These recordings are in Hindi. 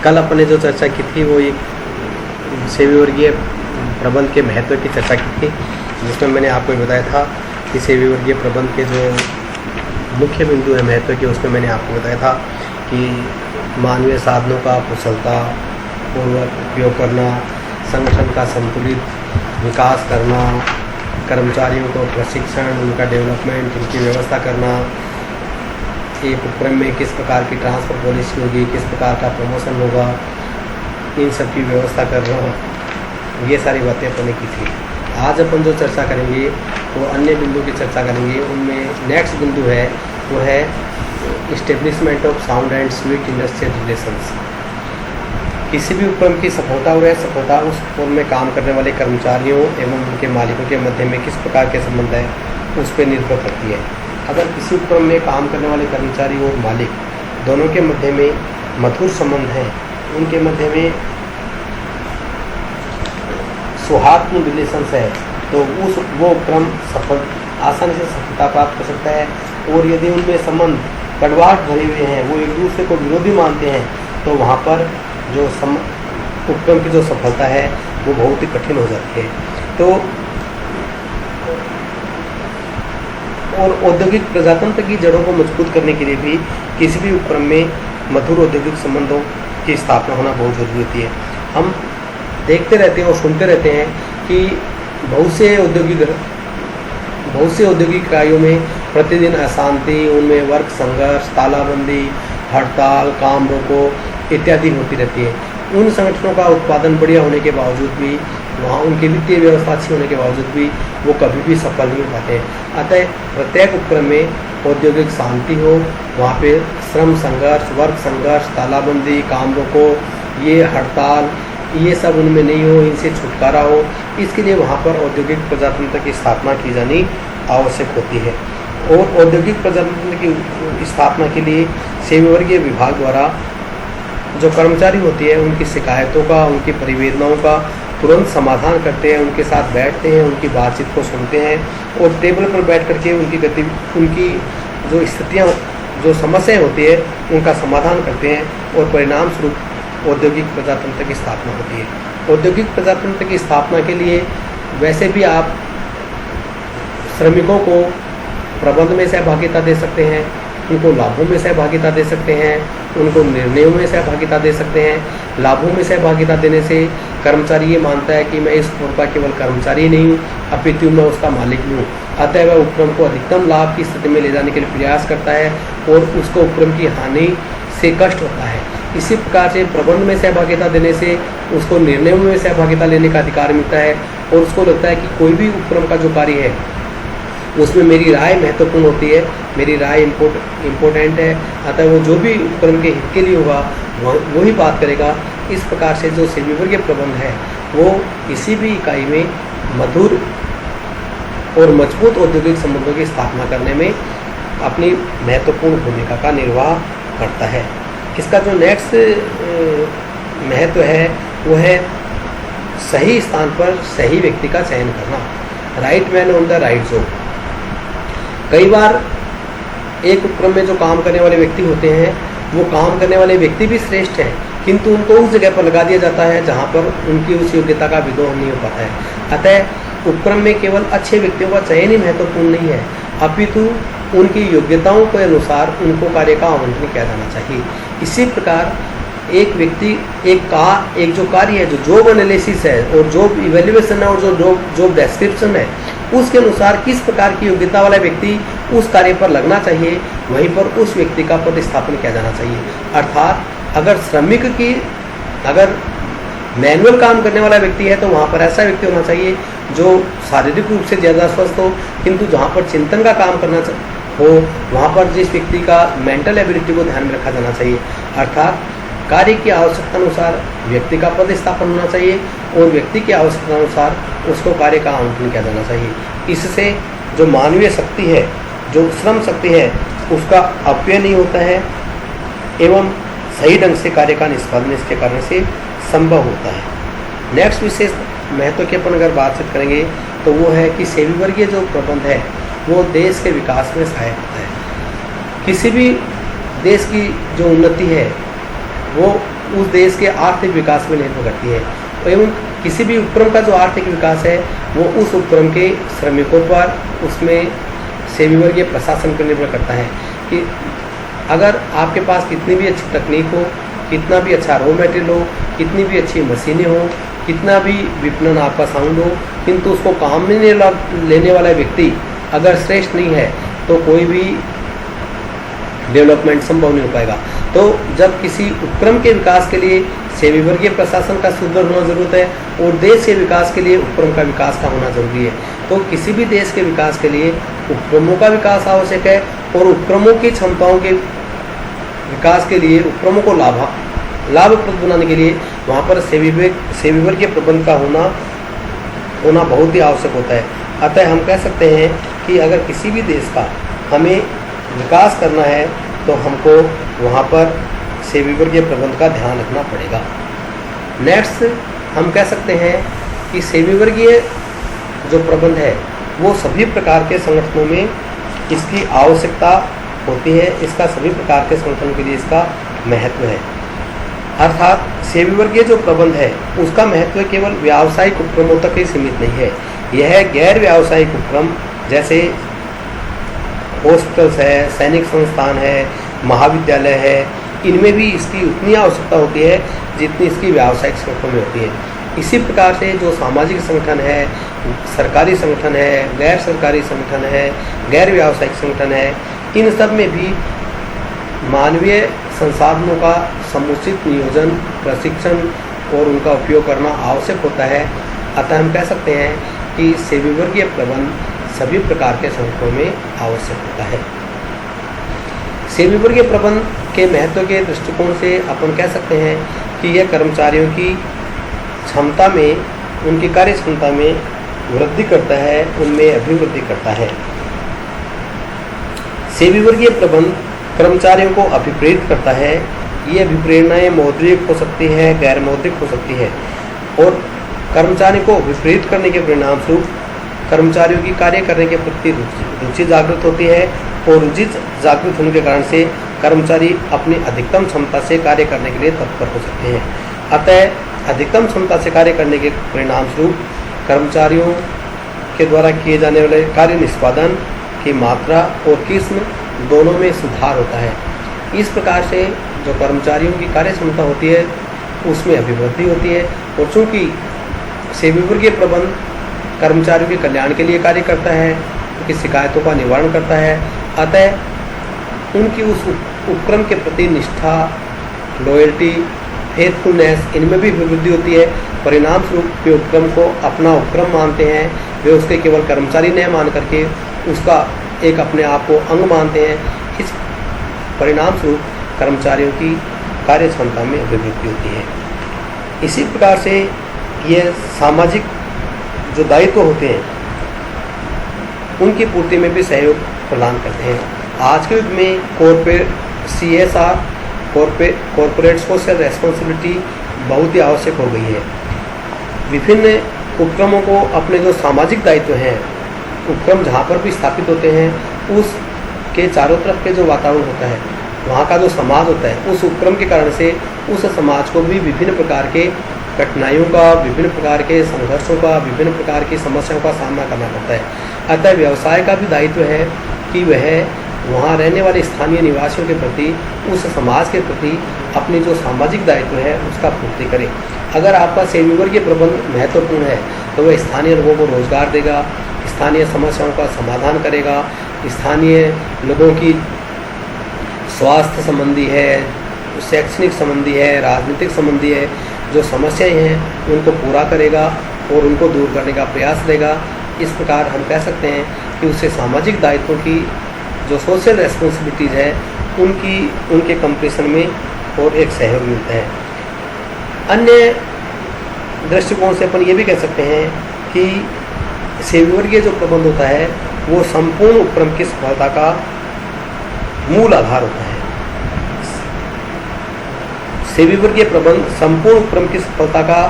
कल अपने जो चर्चा की थी वो एक सेवी वर्गीय प्रबंध के महत्व की चर्चा की थी, जिसमें मैंने आपको ये बताया था कि सेवी वर्गीय प्रबंध के जो मुख्य बिंदु है महत्व के, उसमें मैंने आपको बताया था कि मानवीय साधनों का कुशलता पूर्वक उपयोग करना, संगठन का संतुलित विकास करना, कर्मचारियों को प्रशिक्षण, उनका डेवलपमेंट, उनकी व्यवस्था करना, एक उपक्रम में किस प्रकार की ट्रांसफ़र पॉलिसी होगी, किस प्रकार का प्रमोशन होगा, इन सब की व्यवस्था करना, ये सारी बातें अपने की थी। आज अपन जो चर्चा करेंगे वो अन्य बिंदु की चर्चा करेंगे। उनमें नेक्स्ट बिंदु है वो है establishment of sound and sweet industrial relations. किसी भी उपक्रम की सफलता और असफलता उस उपक्रम में काम करने वाले कर्मचारियों एवं उनके मालिकों के मध्य में किस प्रकार के संबंध है उस पर निर्भर करती है। अगर किसी उपक्रम में काम करने वाले कर्मचारी और मालिक दोनों के मध्य में मधुर संबंध हैं, उनके मध्य में सौहार्दपूर्ण रिलेशंस है, तो वो उपक्रम आसानी से सफलता प्राप्त कर सकता है। और यदि उनमें संबंध कड़वाहट भरे हुए हैं, वो एक दूसरे को विरोधी मानते हैं, तो वहाँ पर जो उपक्रम की जो सफलता है वो बहुत ही कठिन हो जाती है। तो और औद्योगिक प्रजातंत्र की जड़ों को मजबूत करने के लिए भी किसी भी उपक्रम में मधुर औद्योगिक संबंधों की स्थापना होना बहुत जरूरी होती है। हम देखते रहते हैं और सुनते रहते हैं कि बहुत से औद्योगिक इकाइयों में प्रतिदिन अशांति, उनमें वर्क संघर्ष, तालाबंदी, हड़ताल, काम रोको इत्यादि होती रहती है। उन संगठनों का उत्पादन बढ़िया होने के बावजूद भी, वहाँ उनकी वित्तीय व्यवस्था अच्छी होने के बावजूद भी वो कभी भी सफल नहीं हो पाते हैं। अतः प्रत्येक उपक्रम में औद्योगिक शांति हो, वहाँ पे श्रम संघर्ष, वर्ग संघर्ष, तालाबंदी, काम रोको, ये हड़ताल, ये सब उनमें नहीं हो, इनसे छुटकारा हो, इसके लिए वहाँ पर औद्योगिक प्रजातंत्र की स्थापना की जानी आवश्यक होती है। और औद्योगिक प्रजातंत्र की स्थापना के लिए सेवी वर्गीय विभाग द्वारा जो कर्मचारी होती है उनकी शिकायतों का, उनकी परिवेदनाओं का तुरंत समाधान करते हैं, उनके साथ बैठते हैं, उनकी बातचीत को सुनते हैं और टेबल पर बैठ करके उनकी जो स्थितियाँ, जो समस्याएं होती है उनका समाधान करते हैं और परिणाम स्वरूप औद्योगिक प्रजातंत्र की स्थापना होती है। औद्योगिक प्रजातंत्र की स्थापना के लिए वैसे भी आप श्रमिकों को प्रबंध में सहभागिता दे सकते हैं, उनको लाभों में सहभागिता दे सकते हैं, उनको निर्णयों में सहभागिता दे सकते हैं। लाभों में सहभागिता देने से कर्मचारी ये मानता है कि मैं इस उपक्रम का केवल कर्मचारी नहीं हूँ, अपितु मैं उसका मालिक भी हूँ। अतः वह उपक्रम को अधिकतम लाभ की स्थिति में ले जाने के लिए प्रयास करता है और उसको उपक्रम की हानि से कष्ट होता है। इसी प्रकार से प्रबंध में सहभागिता देने से उसको निर्णयों में सहभागिता लेने का अधिकार मिलता है और उसको लगता है कि कोई भी उपक्रम का जो कार्य है उसमें मेरी राय महत्वपूर्ण होती है, मेरी राय इम्पोर्टेंट है। अतः वो जो भी उपक्रम के हित के लिए होगा वही बात करेगा। इस प्रकार से जो सेवी वर्गीय प्रबंध है वो किसी भी इकाई में मधुर और मजबूत औद्योगिक संबंधों की स्थापना करने में अपनी महत्वपूर्ण भूमिका का निर्वाह करता है। इसका जो नेक्स्ट महत्व है वो है सही स्थान पर सही व्यक्ति का चयन करना, right man on the right job. कई बार एक उपक्रम में जो काम करने वाले व्यक्ति होते हैं वो काम करने वाले व्यक्ति भी श्रेष्ठ हैं, किंतु उनको उस जगह पर लगा दिया जाता है जहाँ पर उनकी उस योग्यता का विदोहन नहीं हो पाता है। अतः उपक्रम में केवल अच्छे व्यक्तियों का चयन ही महत्वपूर्ण नहीं है, अपितु उनकी योग्यताओं के अनुसार उनको कार्य का आवंटन किया जाना चाहिए। इसी प्रकार एक व्यक्ति एक जो कार्य है, जो जॉब एनालिसिस है और जॉब इवेल्युएशन है और जो जॉब डिस्क्रिप्शन है, उसके अनुसार किस प्रकार की योग्यता वाला व्यक्ति उस कार्य पर लगना चाहिए, वहीं पर उस व्यक्ति का पदस्थापन किया जाना चाहिए। अर्थात अगर मैनुअल काम करने वाला व्यक्ति है तो वहाँ पर ऐसा व्यक्ति होना चाहिए जो शारीरिक रूप से ज़्यादा स्वस्थ हो, किंतु जहाँ पर चिंतन का काम करना हो वहाँ पर जिस व्यक्ति का मेंटल एबिलिटी को ध्यान में रखा जाना चाहिए। अर्थात कार्य की आवश्यकता अनुसार व्यक्ति का पदस्थापन होना चाहिए और व्यक्ति की आवश्यकता अनुसार उसको कार्य का आवंटन किया जाना चाहिए। इससे जो मानवीय शक्ति है, जो श्रम शक्ति है, उसका अपव्यय नहीं होता है एवं सही ढंग से कार्य का निष्पादन इसके कारण से संभव होता है। नेक्स्ट विशेष महत्व की अपन अगर बातचीत करेंगे तो वो है कि सेवी वर्गीय जो प्रबंध है वो देश के विकास में सहायक होता है। किसी भी देश की जो उन्नति है वो उस देश के आर्थिक विकास में निर्भर करती है। एवं किसी भी उपक्रम का जो आर्थिक विकास है वो उस उपक्रम के श्रमिकों पर, उसमें सेवी वर्गीय प्रशासन पर निर्भर करता है कि अगर आपके पास कितनी भी अच्छी तकनीक हो, कितना भी अच्छा रॉ मटेरियल हो, कितनी भी अच्छी मशीनें हो, कितना भी विपणन आपका साउंड हो, किंतु उसको काम में लेने वाला व्यक्ति अगर श्रेष्ठ नहीं है तो कोई भी डेवलपमेंट संभव नहीं हो पाएगा। तो जब किसी उपक्रम के विकास के लिए सेवी वर्गीय प्रशासन का सुदृढ़ होना जरूरत है और देश के विकास के लिए उपक्रम का विकास का होना जरूरी है। तो किसी भी देश के विकास के लिए उपक्रमों का विकास आवश्यक है और उपक्रमों की क्षमताओं के विकास के लिए, उपक्रमों को लाभप्रद बनाने के लिए वहाँ पर सेवी वर्गीय प्रबंध का होना बहुत ही आवश्यक होता है। अतः हम कह सकते हैं कि अगर किसी भी देश का हमें विकास करना है तो हमको वहाँ पर सेवी वर्गीय प्रबंध का ध्यान रखना पड़ेगा। नेक्स्ट हम कह सकते हैं कि सेवी वर्गीय जो प्रबंध है वो सभी प्रकार के संगठनों में इसकी आवश्यकता होती है, इसका सभी प्रकार के संगठनों के लिए इसका महत्व है। अर्थात सेवी वर्गीय जो प्रबंध है उसका महत्व केवल व्यावसायिक उपक्रमों तक ही सीमित नहीं है। यह गैर व्यावसायिक उपक्रम जैसे हॉस्पिटल्स है, सैनिक संस्थान है, महाविद्यालय है, इनमें भी इसकी उतनी आवश्यकता होती है जितनी इसकी व्यावसायिक संगठनों में होती है। इसी प्रकार से जो सामाजिक संगठन है, सरकारी संगठन है, गैर सरकारी संगठन है, गैर व्यावसायिक संगठन है, इन सब में भी मानवीय संसाधनों का समुचित नियोजन, प्रशिक्षण और उनका उपयोग करना आवश्यक होता है। अतः हम कह सकते हैं कि सेवी वर्गीय प्रबंध सभी प्रकार के संगठनों में आवश्यक होता है। सेवी वर्गीय प्रबंध के महत्व के दृष्टिकोण से अपन कह सकते हैं कि यह कर्मचारियों की क्षमता में, उनकी कार्य क्षमता में वृद्धि करता है, उनमें अभिवृद्धि करता है। सेवी वर्गीय प्रबंध कर्मचारियों को अभिप्रेरित करता है। ये अभिप्रेरणाएं मौद्रिक हो सकती है, गैर मौद्रिक हो सकती है और कर्मचारी को अभिप्रेरित करने के परिणाम स्वरूप कर्मचारियों की कार्य करने के प्रति रुचि जागृत होती है और रुचि जागृत होने के कारण से कर्मचारी अपनी अधिकतम क्षमता से कार्य करने के लिए तत्पर हो सकते हैं। अतः अधिकतम क्षमता से कार्य करने के परिणाम स्वरूप कर्मचारियों के द्वारा किए जाने वाले कार्य निष्पादन की मात्रा और किस्म दोनों में सुधार होता है। इस प्रकार से जो कर्मचारियों की कार्य क्षमता होती है उसमें अभिवृद्धि होती है और चूँकि सेवी वर्गीय प्रबंध कर्मचारियों के कल्याण के लिए कार्य करता है, उनकी शिकायतों का निवारण करता है, अतः उनकी उस उपक्रम के प्रति निष्ठा, लॉयल्टी, फेथफुलनेस इनमें भी वृद्धि होती है। परिणाम स्वरूप वे उपक्रम को अपना उपक्रम मानते हैं, वे उसके केवल कर्मचारी नहीं मान करके उसका एक अपने आप को अंग मानते हैं। इस परिणाम स्वरूप कर्मचारियों की कार्य क्षमता में अभिवृद्धि होती है। इसी प्रकार से ये सामाजिक जो दायित्व होते हैं उनकी पूर्ति में भी सहयोग प्रदान करते हैं। आज के युग में CSR कॉर्पोरेट सोशल रेस्पॉन्सिबिलिटी बहुत ही आवश्यक हो गई है। विभिन्न उपक्रमों को अपने जो सामाजिक दायित्व हैं, उपक्रम जहाँ पर भी स्थापित होते हैं उसके चारों तरफ के जो वातावरण होता है, वहाँ का जो समाज होता है, उस उपक्रम के कारण से उस समाज को भी विभिन्न प्रकार के कठिनाइयों का, विभिन्न प्रकार के संघर्षों का, विभिन्न प्रकार की समस्याओं का सामना करना पड़ता है। अतः व्यवसाय का भी दायित्व है कि वह वहाँ रहने वाले स्थानीय निवासियों के प्रति, उस समाज के प्रति अपनी जो सामाजिक दायित्व है उसका पूर्ति करे। अगर आपका सेवी वर्गीय प्रबंध महत्वपूर्ण है तो वह स्थानीय लोगों को रोजगार देगा, स्थानीय समस्याओं का समाधान करेगा, स्थानीय लोगों की स्वास्थ्य संबंधी है, शैक्षणिक संबंधी है, राजनीतिक संबंधी है, जो समस्याएं हैं उनको पूरा करेगा और उनको दूर करने का प्रयास करेगा। इस प्रकार हम कह सकते हैं कि उससे सामाजिक दायित्वों की जो सोशल रेस्पॉन्सिबिलिटीज़ है उनके कंप्लीशन में और एक सहयोग मिलता है। अन्य दृष्टिकोण से अपन ये भी कह सकते हैं कि सेवी वर्गीय जो प्रबंध होता है वो संपूर्ण उपक्रम की सफलता का मूल आधार होता है। सेवी वर्गीय प्रबंध संपूर्ण उपक्रम की सफलता का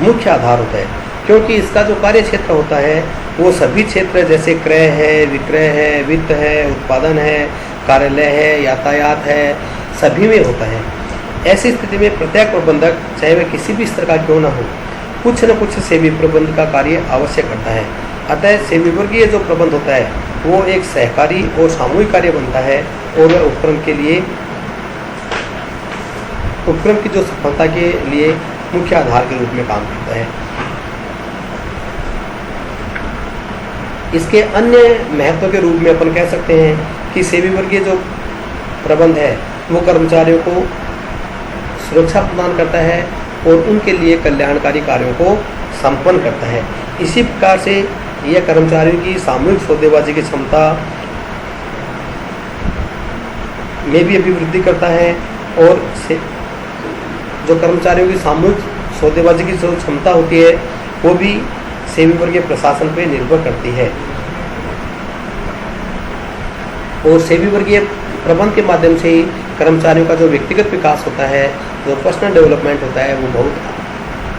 मुख्य आधार होता है, क्योंकि इसका जो कार्य क्षेत्र होता है वो सभी क्षेत्र जैसे क्रय है, विक्रय है, वित्त है, उत्पादन है, कार्यालय है, यातायात है, सभी में होता है। ऐसी स्थिति में प्रत्येक प्रबंधक, चाहे वह किसी भी स्तर का क्यों न हो, कुछ न कुछ सेवी प्रबंध का कार्य अवश्य करता है। अतः सेवी वर्गीय जो प्रबंध होता है वो एक सहकारी और सामूहिक कार्य बनता है और वह उपक्रम की जो सफलता के लिए मुख्य आधार के रूप में काम करता है। इसके अन्य महत्व के रूप में अपन कह सकते हैं कि सेवी वर्गीय जो प्रबंध है वो कर्मचारियों को सुरक्षा प्रदान करता है और उनके लिए कल्याणकारी कार्यों को संपन्न करता है। इसी प्रकार से यह कर्मचारियों की सामूहिक सौदेबाजी की क्षमता में भी अभिवृद्धि करता है और जो कर्मचारियों की सामूहिक सौदेबाजी की जो क्षमता होती है वो भी सेवी वर्गीय प्रशासन पर निर्भर करती है। और सेवी वर्गीय प्रबंध के माध्यम से ही कर्मचारियों का जो व्यक्तिगत विकास होता है, जो पर्सनल डेवलपमेंट होता है, वो बहुत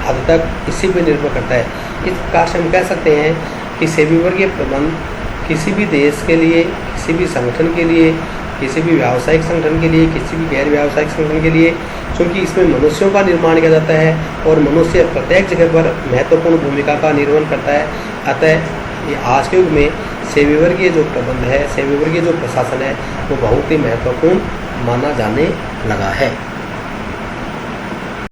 हद तक इसी पे निर्भर करता है। इस प्रकार से हम कह सकते हैं कि सेवी वर्गीय प्रबंध किसी भी देश के लिए, किसी भी संगठन के लिए, किसी भी व्यावसायिक संगठन के लिए, किसी भी गैर व्यावसायिक संगठन के लिए, क्योंकि इसमें मनुष्यों का निर्माण किया जाता है और मनुष्य प्रत्येक जगह पर महत्वपूर्ण भूमिका का निर्वहन करता है। अतः ये आज के युग में सेवी वर्गीय जो प्रबंध है, सेवी वर्गीय जो प्रशासन है, वो बहुत ही महत्वपूर्ण माना जाने लगा है।